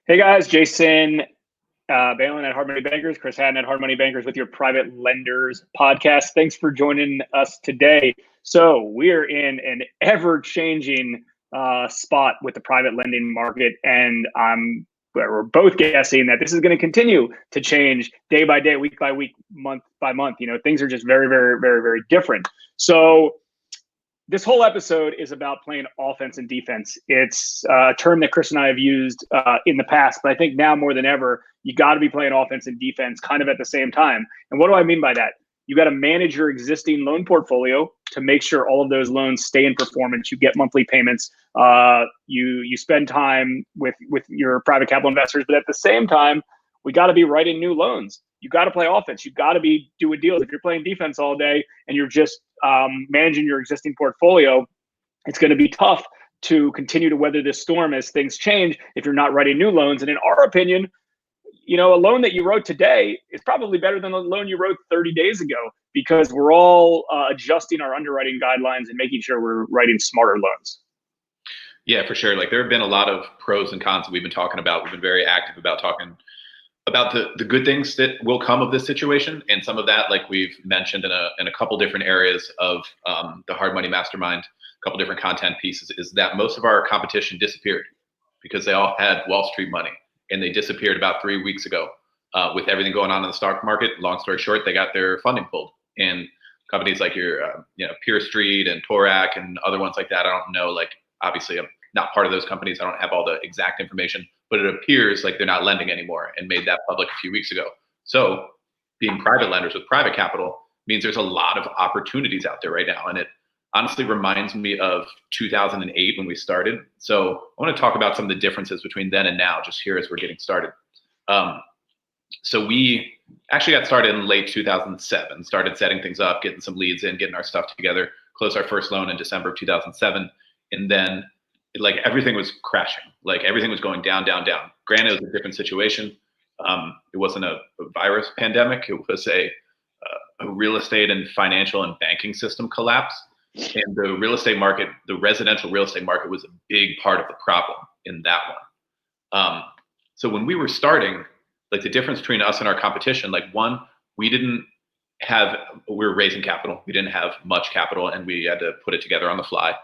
Hey guys, Jason Balin at Hard Money Bankers, Chris Haddon at Hard Money Bankers with your Private Lenders podcast. Thanks for joining us today. So we're in an ever-changing spot with the private lending market, and we're both guessing that this is going to continue to change day by day, week by week, month by month. You know, things are just very, very, very, very different. So this whole episode is about playing offense and defense. It's a term that Chris and I have used in the past, but I think now more than ever, you got to be playing offense and defense kind of at the same time. And what do I mean by that? You got to manage your existing loan portfolio to make sure all of those loans stay in performance. You get monthly payments. You spend time with your private capital investors, but at the same time, we got to be writing new loans. You got to play offense. You got to be doing deals. If you're playing defense all day and you're just managing your existing portfolio, it's going to be tough to continue to weather this storm as things change if you're not writing new loans. And in our opinion, you know, a loan that you wrote today is probably better than a loan you wrote 30 days ago because we're all adjusting our underwriting guidelines and making sure we're writing smarter loans. Yeah, for sure. Like there have been a lot of pros and cons that we've been talking about. We've been very active about talking about the good things that will come of this situation. And some of that, like we've mentioned in a couple different areas of the Hard Money Mastermind, a couple different content pieces, is that most of our competition disappeared because they all had Wall Street money and they disappeared about 3 weeks ago with everything going on in the stock market. Long story short, they got their funding pulled. And companies like your Peer Street and Torak and other ones like that, I don't know, like obviously I'm not part of those companies. I don't have all the exact information, but it appears like they're not lending anymore and made that public a few weeks ago. So being private lenders with private capital means there's a lot of opportunities out there right now. And it honestly reminds me of 2008 when we started. So I want to talk about some of the differences between then and now, just here as we're getting started. So we actually got started in late 2007, started setting things up, getting some leads in, getting our stuff together, closed our first loan in December of 2007. And then like everything was crashing, like everything was going down, down, down. Granted, it was a different situation. It wasn't a virus pandemic. It was a real estate and financial and banking system collapse. And the real estate market, the residential real estate market was a big part of the problem in that one. So when we were starting, like the difference between us and our competition, like one, we were raising capital. We didn't have much capital and we had to put it together on the fly.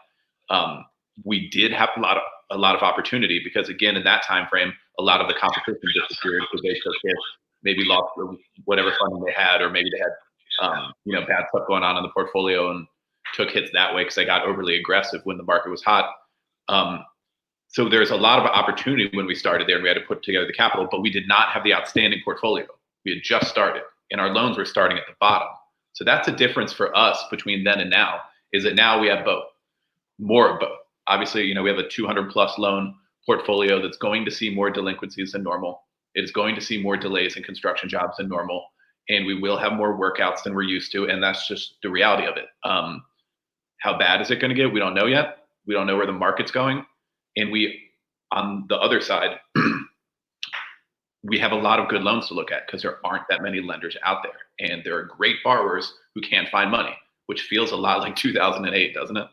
We did have a lot of opportunity because again, in that time frame, a lot of the competition disappeared because they took hits, maybe lost whatever funding they had, or maybe they had bad stuff going on in the portfolio and took hits that way because they got overly aggressive when the market was hot. So there's a lot of opportunity when we started there and we had to put together the capital, but we did not have the outstanding portfolio. We had just started and our loans were starting at the bottom. So that's a difference for us between then and now, is that now we have both, more of both. Obviously, we have a 200 plus loan portfolio that's going to see more delinquencies than normal. It's going to see more delays in construction jobs than normal. And we will have more workouts than we're used to. And that's just the reality of it. How bad is it going to get? We don't know yet. We don't know where the market's going. And on the other side, we have a lot of good loans to look at because there aren't that many lenders out there. And there are great borrowers who can't find money, which feels a lot like 2008, doesn't it?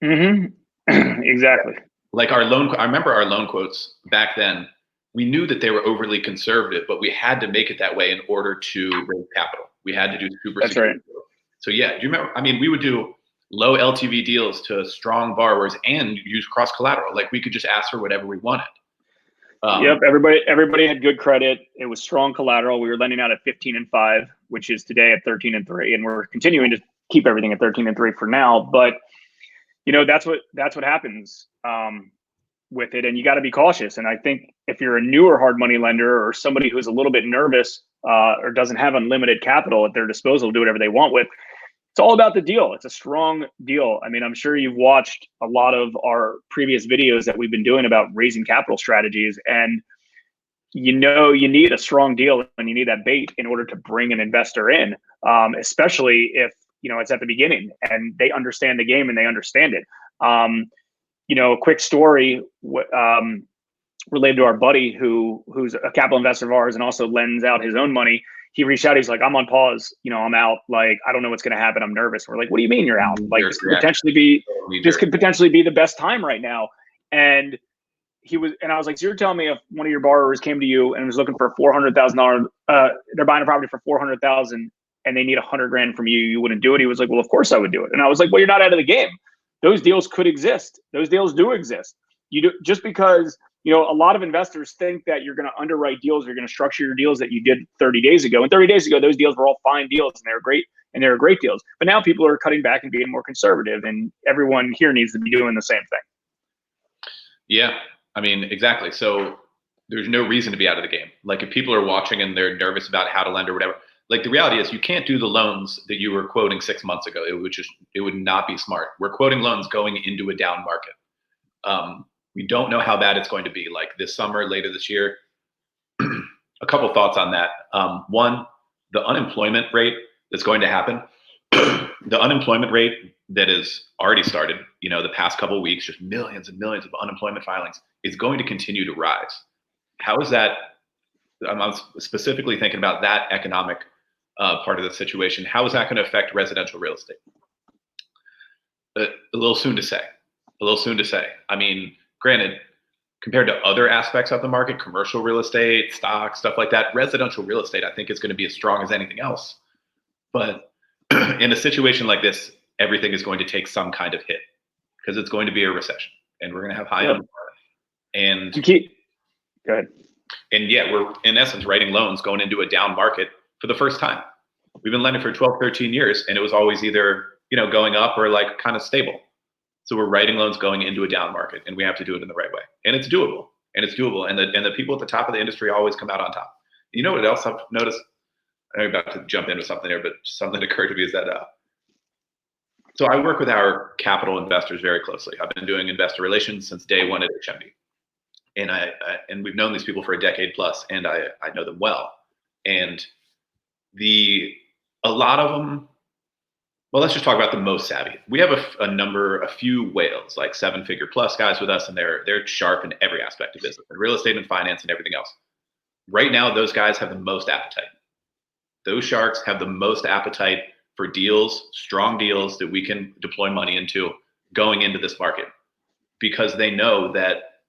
Mm-hmm. Exactly. Like I remember our loan quotes back then, we knew that they were overly conservative, but we had to make it that way in order to raise capital. We had to do super. That's right. Deals. So yeah, do you remember? I mean, we would do low LTV deals to strong borrowers and use cross collateral. Like we could just ask for whatever we wanted. Yep. Everybody had good credit. It was strong collateral. We were lending out at 15-5, which is today at 13-3, and we're continuing to keep everything at 13-3 for now. But that's what happens with it, and you got to be cautious. And I think if you're a newer hard money lender or somebody who's a little bit nervous or doesn't have unlimited capital at their disposal to do whatever they want with, it's all about the deal. It's a strong deal. I mean, I'm sure you've watched a lot of our previous videos that we've been doing about raising capital strategies, and you need a strong deal and you need that bait in order to bring an investor in, especially if it's at the beginning and they understand the game and they understand it. A quick story related to our buddy who's a capital investor of ours and also lends out his own money. He reached out. He's like, I'm on pause. I'm out. Like, I don't know what's going to happen. I'm nervous. We're like, what do you mean you're out? Like, this could potentially be the best time right now. And and I was like, so you're telling me if one of your borrowers came to you and was looking for $400,000, they're buying a property for 400,000 and they need 100 grand from you, you wouldn't do it? He was like, well, of course I would do it. And I was like, well, you're not out of the game. Those deals could exist. Those deals do exist. You do, just because, a lot of investors think that you're going to underwrite deals, you're going to structure your deals that you did 30 days ago. And 30 days ago, those deals were all fine deals and they were great. And they were great deals. But now people are cutting back and being more conservative, and everyone here needs to be doing the same thing. Yeah, I mean, exactly. So there's no reason to be out of the game. Like if people are watching and they're nervous about how to lend or whatever, like the reality is you can't do the loans that you were quoting 6 months ago. It would not be smart. We're quoting loans going into a down market. We don't know how bad it's going to be, like this summer, later this year. A couple thoughts on that. One, the unemployment rate that's going to happen, the unemployment rate that has already started, the past couple of weeks, just millions and millions of unemployment filings, is going to continue to rise. How is that? I'm specifically thinking about that economic part of the situation. How is that going to affect residential real estate? A little soon to say. I mean, granted, compared to other aspects of the market, commercial real estate, stocks, stuff like that, residential real estate, I think is going to be as strong as anything else. But in a situation like this, everything is going to take some kind of hit because it's going to be a recession and we're going to have high unemployment. And go ahead. And yeah, we're in essence writing loans going into a down market for the first time. We've been lending for 12, 13 years, and it was always either, going up or like kind of stable. So we're writing loans going into a down market, and we have to do it in the right way. And it's doable. And the people at the top of the industry always come out on top. You know what else I've noticed? I'm about to jump into something there, but something occurred to me is that so I work with our capital investors very closely. I've been doing investor relations since day one at HMD. And we've known these people for a decade plus, and I know them well. And a lot of them, well, let's just talk about the most savvy. We have a few whales, like 7-figure plus guys with us, and they're sharp in every aspect of business, and real estate and finance and everything else. Right now, those guys have the most appetite. Those sharks have the most appetite for deals, strong deals that we can deploy money into going into this market, because they know that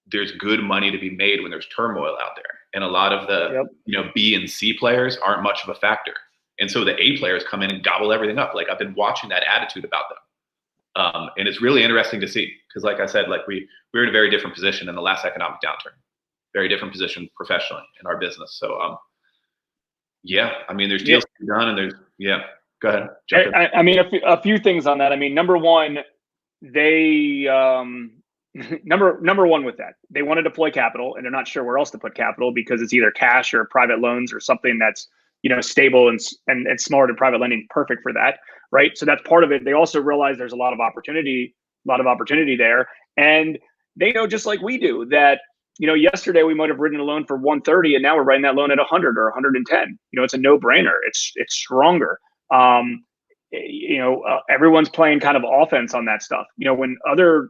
there's good money to be made when there's turmoil out there. And a lot of the B and C players aren't much of a factor. And so the A players come in and gobble everything up. Like I've been watching that attitude about them. And it's really interesting to see, because like I said, like we were in a very different position in the last economic downturn, very different position professionally in our business. So I mean, there's deals to be done, and go ahead. I mean, a few things on that. I mean, number one, they, number one with that, they want to deploy capital and they're not sure where else to put capital because it's either cash or private loans or something that's, stable and smart, and private lending perfect for that. Right. So that's part of it. They also realize there's a lot of opportunity there. And they know, just like we do, that, yesterday we might've written a loan for 130 and now we're writing that loan at 100 or 110. It's a no brainer. It's stronger. Everyone's playing kind of offense on that stuff. When other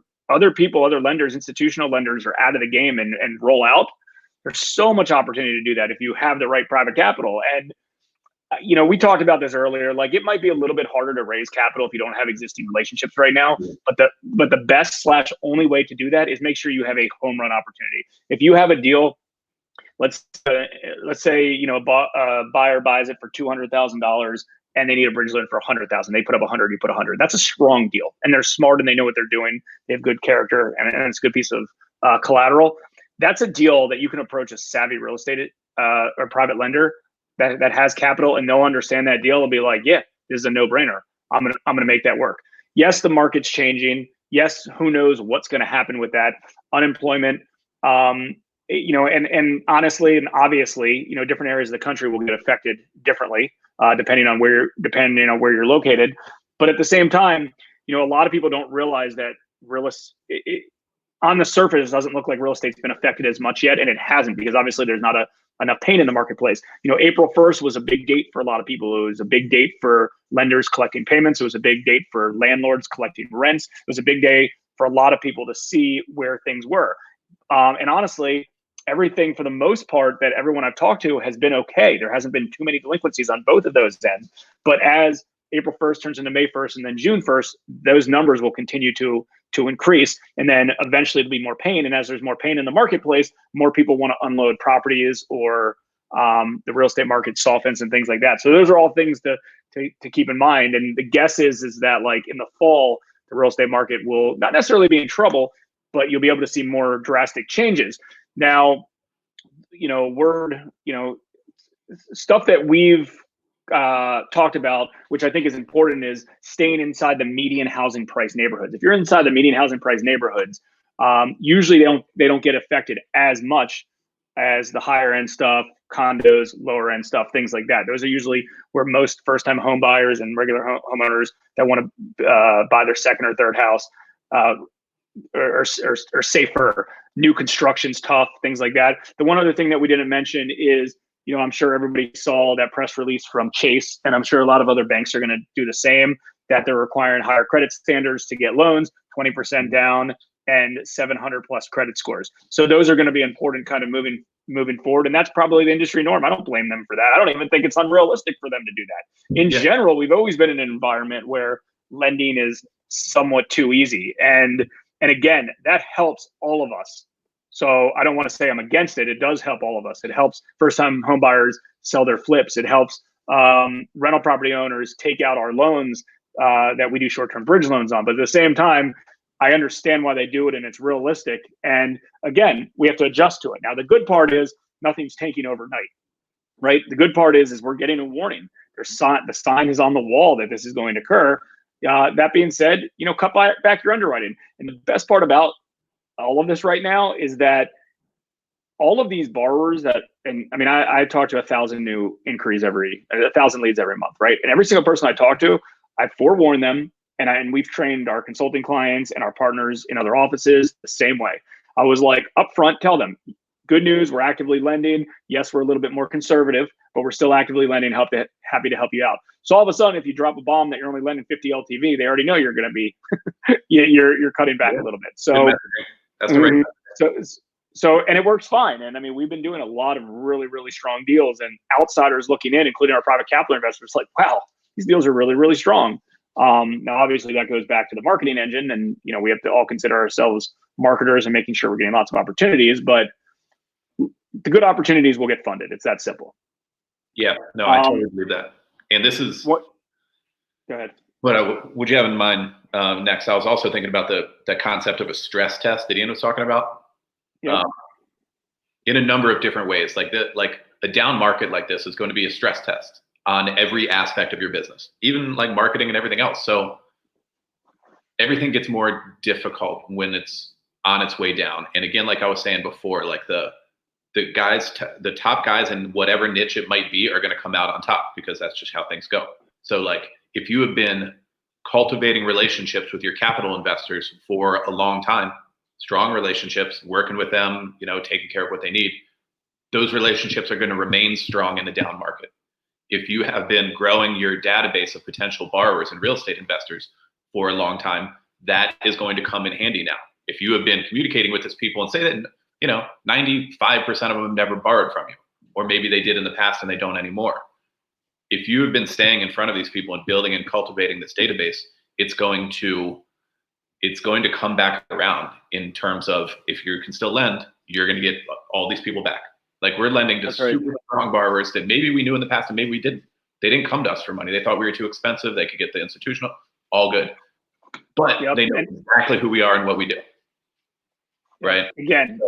people, other lenders, institutional lenders are out of the game and roll out, there's so much opportunity to do that if you have the right private capital. And, we talked about this earlier, like it might be a little bit harder to raise capital if you don't have existing relationships right now, but the best / only way to do that is make sure you have a home run opportunity. If you have a deal, let's say, a buyer buys it for $200,000 and they need a bridge loan for $100,000. They put up 100, you put 100. That's a strong deal, and they're smart and they know what they're doing. They have good character, and it's a good piece of collateral. That's a deal that you can approach a savvy real estate or private lender that has capital, and they'll understand that deal and be like, yeah, this is a no-brainer. I'm gonna make that work. Yes, the market's changing. Yes, who knows what's going to happen with that unemployment. And honestly and obviously, different areas of the country will get affected differently. Depending on where you're located. But at the same time, a lot of people don't realize that on the surface, it doesn't look like real estate's been affected as much yet, and it hasn't, because obviously there's not enough pain in the marketplace. April 1st was a big date for a lot of people. It was a big date for lenders collecting payments. It was a big date for landlords collecting rents. It was a big day for a lot of people to see where things were. And honestly, everything for the most part that everyone I've talked to has been okay. There hasn't been too many delinquencies on both of those ends. But as April 1st turns into May 1st and then June 1st, those numbers will continue to to increase, and then eventually it'll be more pain. And as there's more pain in the marketplace, more people want to unload properties, or the real estate market softens and things like that. So those are all things to keep in mind. And the guess is that like in the fall, the real estate market will not necessarily be in trouble, but you'll be able to see more drastic changes. Now, stuff that we've talked about, which I think is important, is staying inside the median housing price neighborhoods. If you're inside the median housing price neighborhoods, usually they don't get affected as much as the higher end stuff, condos, lower end stuff, things like that. Those are usually where most first time home buyers and regular homeowners that want to buy their second or third house are safer. New construction's tough, things like that. The one other thing that we didn't mention is, I'm sure everybody saw that press release from Chase, and I'm sure a lot of other banks are going to do the same, that they're requiring higher credit standards to get loans, 20% down and 700 plus credit scores. So those are going to be important kind of moving forward. And that's probably the industry norm. I don't blame them for that. I don't even think it's unrealistic for them to do that. In general, we've always been in an environment where lending is somewhat too easy. And again, that helps all of us. So I don't want to say I'm against it. It does help all of us. It helps first-time home buyers sell their flips. It helps rental property owners take out our loans that we do short-term bridge loans on. But at the same time, I understand why they do it, and it's realistic. And again, we have to adjust to it. Now, the good part is nothing's tanking overnight, right? The good part is we're getting a warning. The sign is on the wall that this is going to occur. That being said, cut back your underwriting. And the best part about all of this right now is that all of these borrowers I talk to 1,000 new inquiries 1,000 leads every month, right? And every single person I talk to, I forewarn them, and we've trained our consulting clients and our partners in other offices the same way. I was like, upfront, tell them, good news, we're actively lending. Yes, we're a little bit more conservative, but we're still actively lending, happy to help you out. So all of a sudden, if you drop a bomb that you're only lending 50 LTV, they already know you're going to be, you're cutting back a little bit. So that's the right. So, and it works fine. And we've been doing a lot of really, really strong deals, and outsiders looking in, including our private capital investors, like, wow, these deals are really, really strong. Now, obviously, that goes back to the marketing engine, and we have to all consider ourselves marketers and making sure we're getting lots of opportunities. But the good opportunities will get funded. It's that simple. Yeah, no, I totally believe that. And this is what. Go ahead. What would you have in mind next? I was also thinking about the concept of a stress test that Ian was talking about. Yeah. In a number of different ways, like a down market like this is going to be a stress test on every aspect of your business, even like marketing and everything else. So everything gets more difficult when it's on its way down. And again, like I was saying before, like the top guys in whatever niche it might be are going to come out on top, because that's just how things go. So like if you have been cultivating relationships with your capital investors for a long time, strong relationships, working with them, taking care of what they need, those relationships are going to remain strong in the down market. If you have been growing your database of potential borrowers and real estate investors for a long time, that is going to come in handy now. If you have been communicating with these people and say that, 95% of them have never borrowed from you, or maybe they did in the past and they don't anymore. If you have been staying in front of these people and building and cultivating this database, it's going to come back around in terms of, if you can still lend, you're going to get all these people back. Like, we're lending to super strong borrowers that maybe we knew in the past and maybe we didn't. They didn't come to us for money. They thought we were too expensive. They could get the institutional, all good. But they know exactly who we are and what we do. Right. Again,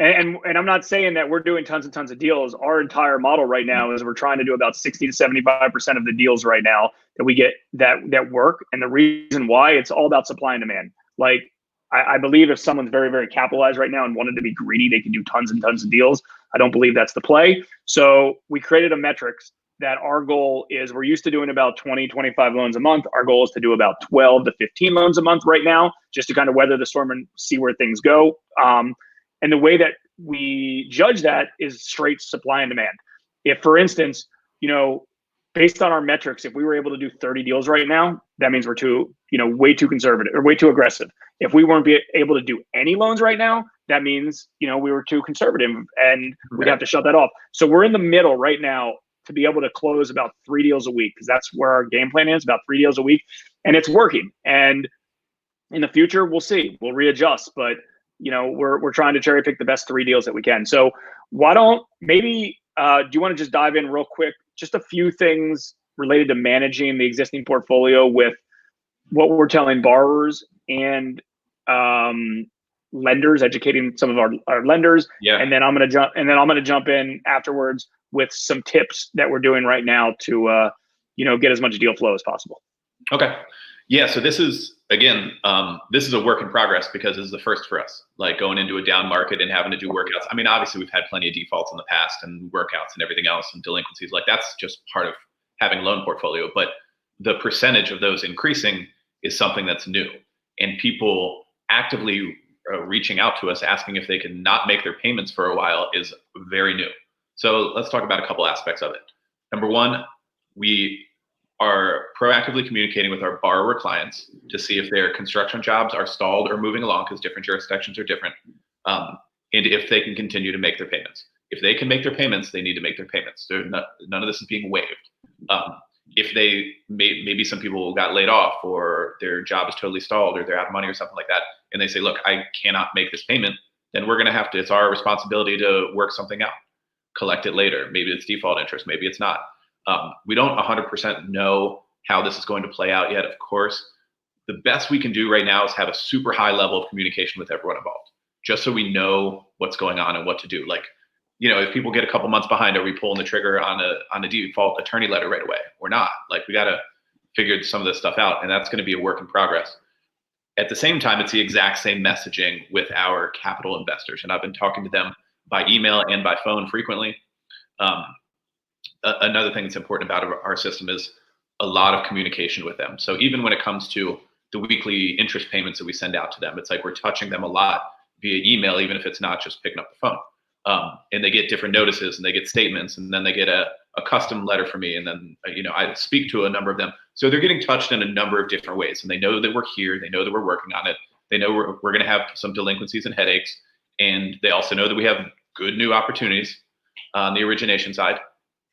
and I'm not saying that we're doing tons and tons of deals. Our entire model right now is we're trying to do about 60 to 75% of the deals right now that we get that work. And the reason why, it's all about supply and demand. Like, I believe if someone's very, very capitalized right now and wanted to be greedy, they can do tons and tons of deals. I don't believe that's the play. So we created a metrics that our goal is, we're used to doing about 20, 25 loans a month. Our goal is to do about 12 to 15 loans a month right now, just to kind of weather the storm and see where things go. And the way that we judge that is straight supply and demand. If, for instance, based on our metrics, if we were able to do 30 deals right now, that means we're way too conservative or way too aggressive. If we weren't able to do any loans right now, that means, we were too conservative and we'd have to shut that off. So we're in the middle right now to be able to close about 3 deals a week, because that's where our game plan is, about 3 deals a week, and it's working. And In the future, we'll see. We'll readjust, but we're trying to cherry pick the best 3 deals that we can. So why don't maybe do you want to just dive in real quick? Just a few things related to managing the existing portfolio with what we're telling borrowers and lenders, educating some of our lenders. Yeah. And then I'm gonna jump in afterwards with some tips that we're doing right now to get as much deal flow as possible. Okay. Yeah. So this is, again, this is a work in progress because this is the first for us, like going into a down market and having to do workouts. I mean, obviously we've had plenty of defaults in the past and workouts and everything else and delinquencies. Like that's just part of having a loan portfolio, but the percentage of those increasing is something that's new, and people actively reaching out to us asking if they can not make their payments for a while is very new. So let's talk about a couple aspects of it. Number one, we are proactively communicating with our borrower clients to see if their construction jobs are stalled or moving along, because different jurisdictions are different, and if they can continue to make their payments. If they can make their payments, they need to make their payments. None of this is being waived. If they maybe some people got laid off or their job is totally stalled or they're out of money or something like that, and they say, look, I cannot make this payment, then we're going to have to, it's our responsibility to work something out, collect it later. Maybe it's default interest, maybe it's not. We don't 100% know how this is going to play out yet, of course. The best we can do right now is have a super high level of communication with everyone involved, just so we know what's going on and what to do. Like, if people get a couple months behind, are we pulling the trigger on a default attorney letter right away? We're not. Like, we got to figure some of this stuff out, and that's going to be a work in progress. At the same time, it's the exact same messaging with our capital investors, and I've been talking to them by email and by phone frequently. Another thing that's important about our system is a lot of communication with them. So even when it comes to the weekly interest payments that we send out to them, it's like we're touching them a lot via email, even if it's not just picking up the phone. And they get different notices and they get statements, and then they get a custom letter from me. And then, I speak to a number of them. So they're getting touched in a number of different ways, and they know that we're here. They know that we're working on it. They know we're going to have some delinquencies and headaches. And they also know that we have good new opportunities on the origination side,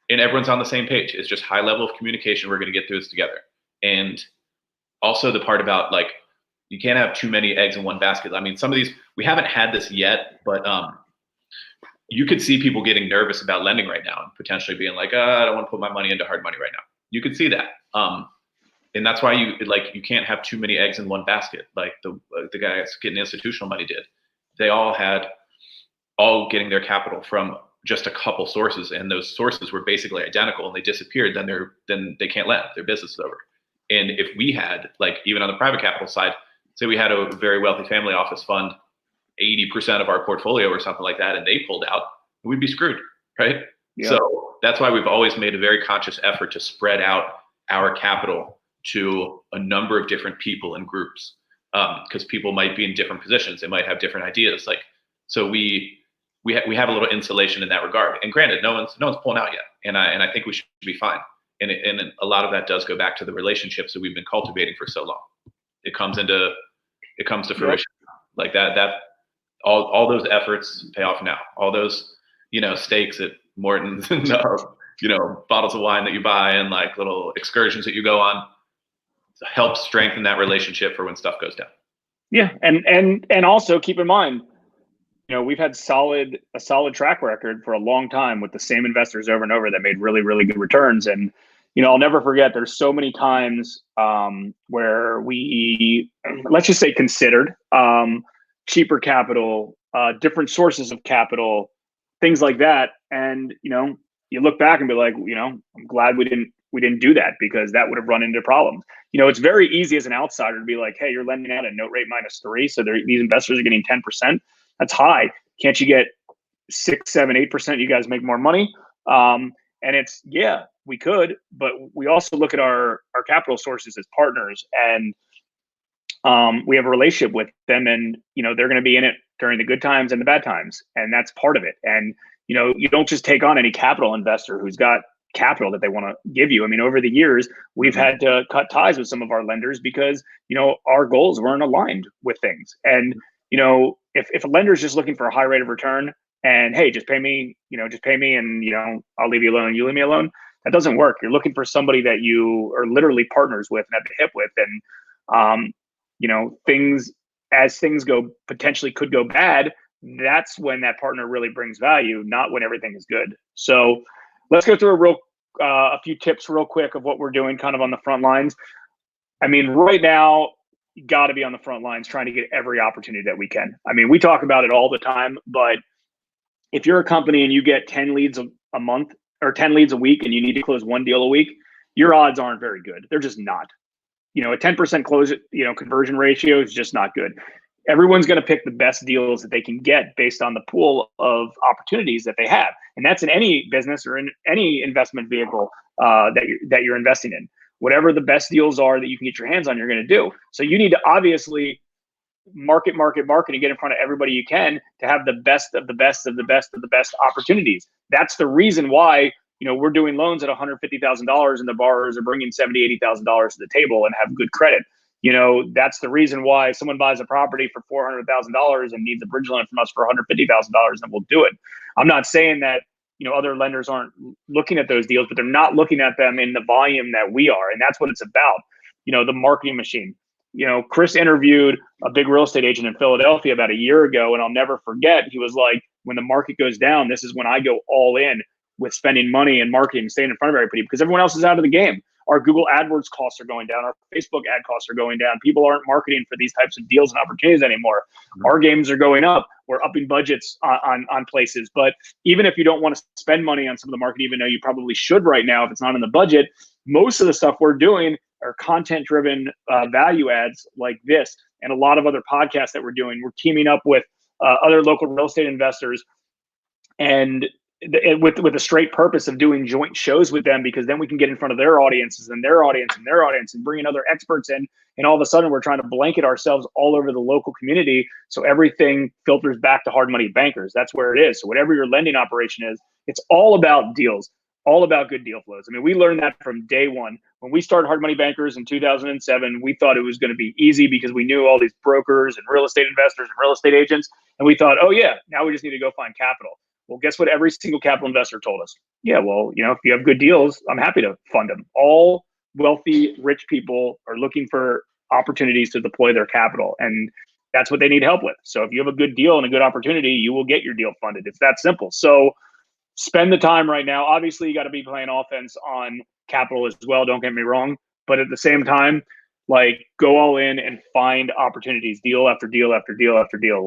and everyone's on the same page. It's just high level of communication. We're going to get through this together. And also the part about, like, you can't have too many eggs in one basket. I mean, some of these, we haven't had this yet, but you could see people getting nervous about lending right now and potentially being like, I don't want to put my money into hard money right now. You could see that. And that's why you can't have too many eggs in one basket. Like the guys getting institutional money did. They all getting their capital from just a couple sources, and those sources were basically identical, and they disappeared. Then they can't lend. Their business is over. And if we had, like, even on the private capital side, say we had a very wealthy family office fund 80% of our portfolio or something like that, and they pulled out, we'd be screwed, right? Yeah. So that's why we've always made a very conscious effort to spread out our capital to a number of different people and groups, because people might be in different positions. They might have different ideas. Like, so we have a little insulation in that regard. And granted, no one's pulling out yet, and I think we should be fine. And a lot of that does go back to the relationships that we've been cultivating for so long. It comes to fruition. Yep. Like that. All those efforts pay off now. All those, steaks at Morton's and, bottles of wine that you buy and like little excursions that you go on help strengthen that relationship for when stuff goes down. Yeah. And also keep in mind, we've had a solid track record for a long time with the same investors over and over that made really, really good returns. And, I'll never forget, there's so many times where we, let's just say, considered cheaper capital, different sources of capital, things like that. And, you look back and be like, I'm glad we didn't do that, because that would have run into problems. It's very easy as an outsider to be like, hey, you're lending out a note rate -3. So these investors are getting 10%. That's high. Can't you get 6, 7, 8%? You guys make more money. And it's, yeah, we could, but we also look at our capital sources as partners, and we have a relationship with them, and they're going to be in it during the good times and the bad times, and that's part of it. And you don't just take on any capital investor who's got capital that they want to give you. I mean, over the years, we've had to cut ties with some of our lenders because our goals weren't aligned with things. And if a lender is just looking for a high rate of return and, hey, just pay me, and I'll leave you alone, you leave me alone, that doesn't work. You're looking for somebody that you are literally partners with and at the hip with, and things potentially could go bad, that's when that partner really brings value, not when everything is good. So let's go through a few tips real quick of what we're doing kind of on the front lines. I mean, right now, you got to be on the front lines trying to get every opportunity that we can. I mean, we talk about it all the time, but if you're a company and you get 10 leads a month or 10 leads a week and you need to close one deal a week, your odds aren't very good. They're just not. A 10% conversion ratio is just not good. Everyone's going to pick the best deals that they can get based on the pool of opportunities that they have. And that's in any business or in any investment vehicle that you're investing in. Whatever the best deals are that you can get your hands on, you're going to do. So you need to obviously market and get in front of everybody you can to have the best of the best of the best of the best opportunities. That's the reason why we're doing loans at $150,000 and the borrowers are bringing $70,000, $80,000 to the table and have good credit. That's the reason why someone buys a property for $400,000 and needs a bridge loan from us for $150,000, and we'll do it. I'm not saying that other lenders aren't looking at those deals, but they're not looking at them in the volume that we are, and that's what it's about. The marketing machine. Chris interviewed a big real estate agent in Philadelphia about a year ago, and I'll never forget. He was like, "When the market goes down, this is when I go all in with spending money and marketing, staying in front of everybody because everyone else is out of the game. Our Google AdWords costs are going down. Our Facebook ad costs are going down. People aren't marketing for these types of deals and opportunities anymore. Our games are going up. We're upping budgets on places. But even if you don't want to spend money on some of the marketing, even though you probably should right now if it's not in the budget, most of the stuff we're doing are content-driven value adds like this and a lot of other podcasts that we're doing. We're teaming up with other local real estate investors and with a straight purpose of doing joint shows with them, because then we can get in front of their audiences and their audience and their audience and bringing other experts in. And all of a sudden we're trying to blanket ourselves all over the local community. So everything filters back to Hard Money Bankers. That's where it is. So whatever your lending operation is, it's all about deals, all about good deal flows. I mean, we learned that from day one. When we started Hard Money Bankers in 2007, we thought it was going to be easy because we knew all these brokers and real estate investors and real estate agents. And we thought, oh yeah, now we just need to go find capital. Well, guess what every single capital investor told us? Yeah, well, if you have good deals, I'm happy to fund them. All wealthy, rich people are looking for opportunities to deploy their capital, and that's what they need help with. So if you have a good deal and a good opportunity, you will get your deal funded. It's that simple. So spend the time right now. Obviously, you got to be playing offense on capital as well. Don't get me wrong. But at the same time, go all in and find opportunities, deal after deal after deal after deal.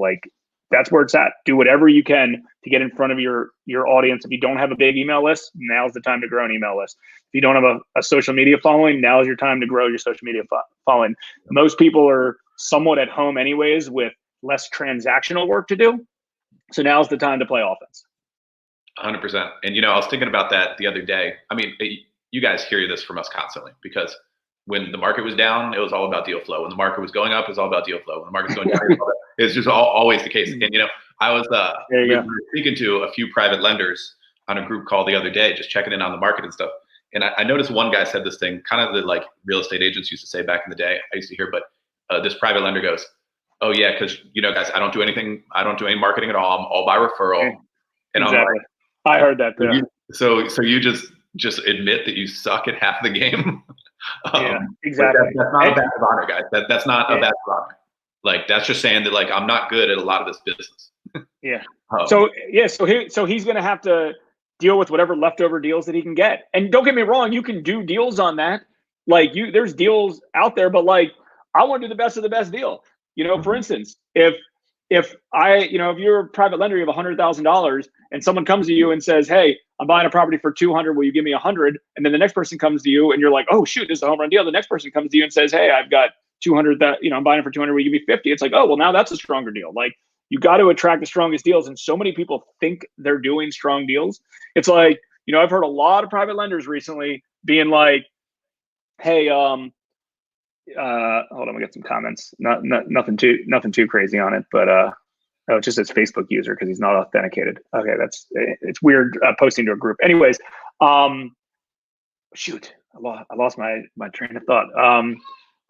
That's where it's at. Do whatever you can to get in front of your audience. If you don't have a big email list, now's the time to grow an email list. If you don't have a social media following, now's your time to grow your social media following. Most people are somewhat at home anyways with less transactional work to do. So now's the time to play offense. 100%. And, I was thinking about that the other day. I mean, you guys hear this from us constantly because when the market was down, it was all about deal flow. When the market was going up, it was all about deal flow. When the market's going down, it's just always the case. And, I was we were speaking to a few private lenders on a group call the other day, just checking in on the market and stuff. And I noticed one guy said this thing, kind of the real estate agents used to say back in the day. I used to hear, but this private lender goes, "Oh yeah, because guys, I don't do anything. I don't do any marketing at all. I'm all by referral." And exactly. I'm like, I heard that too. So you just admit that you suck at half the game. Yeah, exactly. That's not a badge of honor, guys. That's not a badge of honor. That's just saying that I'm not good at a lot of this business. Yeah. So he's going to have to deal with whatever leftover deals that he can get. And don't get me wrong, you can do deals on that. There's deals out there, but I want to do the best of the best deal. For instance, if you're a private lender, you have $100,000 and someone comes to you and says, "Hey, I'm buying a property for 200. Will you give me 100?" And then the next person comes to you and you're like, "Oh shoot, this is a home run deal." The next person comes to you and says, "Hey, I've got 200 that, I'm buying it for 200. Will you give me 50?" It's like, oh, well, now that's a stronger deal. You got to attract the strongest deals. And so many people think they're doing strong deals. It's I've heard a lot of private lenders recently being like, "Hey, hold on, we got some comments. Nothing too crazy on it, but oh, it just says Facebook user because he's not authenticated. Okay, it's weird posting to a group. Anyways, shoot, I lost my train of thought.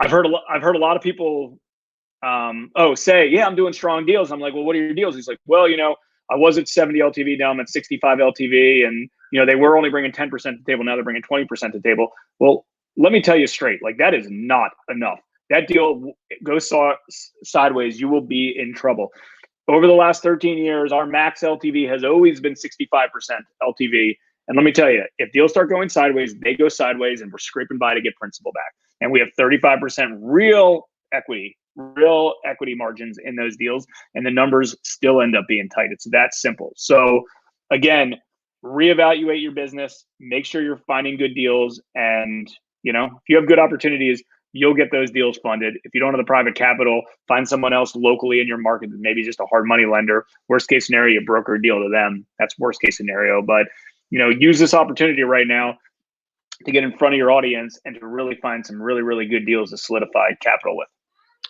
I've heard a lot of people say, "Yeah, I'm doing strong deals." I'm like, "Well, what are your deals?" He's like, "Well, I was at 70 LTV, now I'm at 65 LTV, and they were only bringing 10% to the table, now they're bringing 20% to the table." Well, let me tell you straight, that is not enough. that deal goes sideways, you will be in trouble. Over the last 13 years, our max LTV has always been 65% LTV. And let me tell you, if deals start going sideways, they go sideways, and we're scraping by to get principal back. And we have 35% real equity margins in those deals, and the numbers still end up being tight. It's that simple. So again, reevaluate your business, make sure you're finding good deals, and if you have good opportunities, you'll get those deals funded. If you don't have the private capital, find someone else locally in your market, maybe just a hard money lender. Worst case scenario, you broker a deal to them. That's worst case scenario. But use this opportunity right now to get in front of your audience and to really find some really, really good deals to solidify capital with.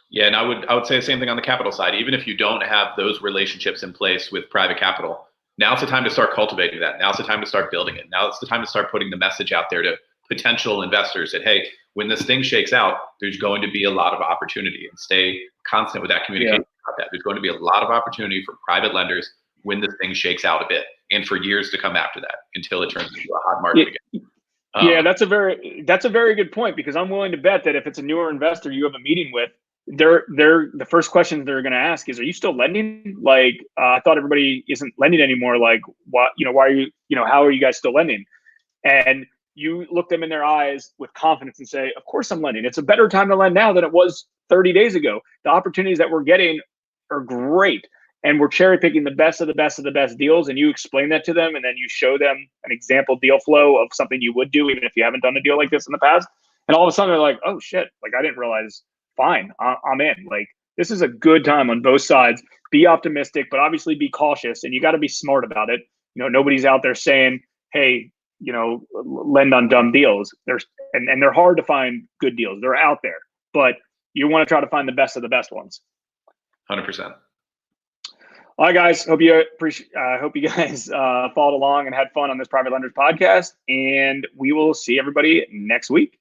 Yeah, and I would say the same thing on the capital side. Even if you don't have those relationships in place with private capital, now's the time to start cultivating that. Now's the time to start building it. Now it's the time to start putting the message out there to potential investors that, hey, when this thing shakes out, there's going to be a lot of opportunity, and stay constant with that communication about that. There's going to be a lot of opportunity for private lenders when this thing shakes out a bit, and for years to come after that until it turns into a hot market again. Yeah, that's a very good point, because I'm willing to bet that if it's a newer investor you have a meeting with, they're the first questions they're going to ask is, are you still lending? Like, I thought everybody isn't lending anymore. Like, what, why are you, how are you guys still lending? And you look them in their eyes with confidence and say, of course I'm lending. It's a better time to lend now than it was 30 days ago. The opportunities that we're getting are great. And we're cherry picking the best of the best of the best deals. And you explain that to them, and then you show them an example deal flow of something you would do, even if you haven't done a deal like this in the past. And all of a sudden they're like, oh shit, like I didn't realize, fine, I'm in. Like, this is a good time on both sides. Be optimistic, but obviously be cautious, and you got to be smart about it. Nobody's out there saying, hey, lend on dumb deals. And they're hard to find good deals. They're out there, but you want to try to find the best of the best ones. 100%. All right, guys. Hope you guys followed along and had fun on this Private Lenders podcast, and we will see everybody next week.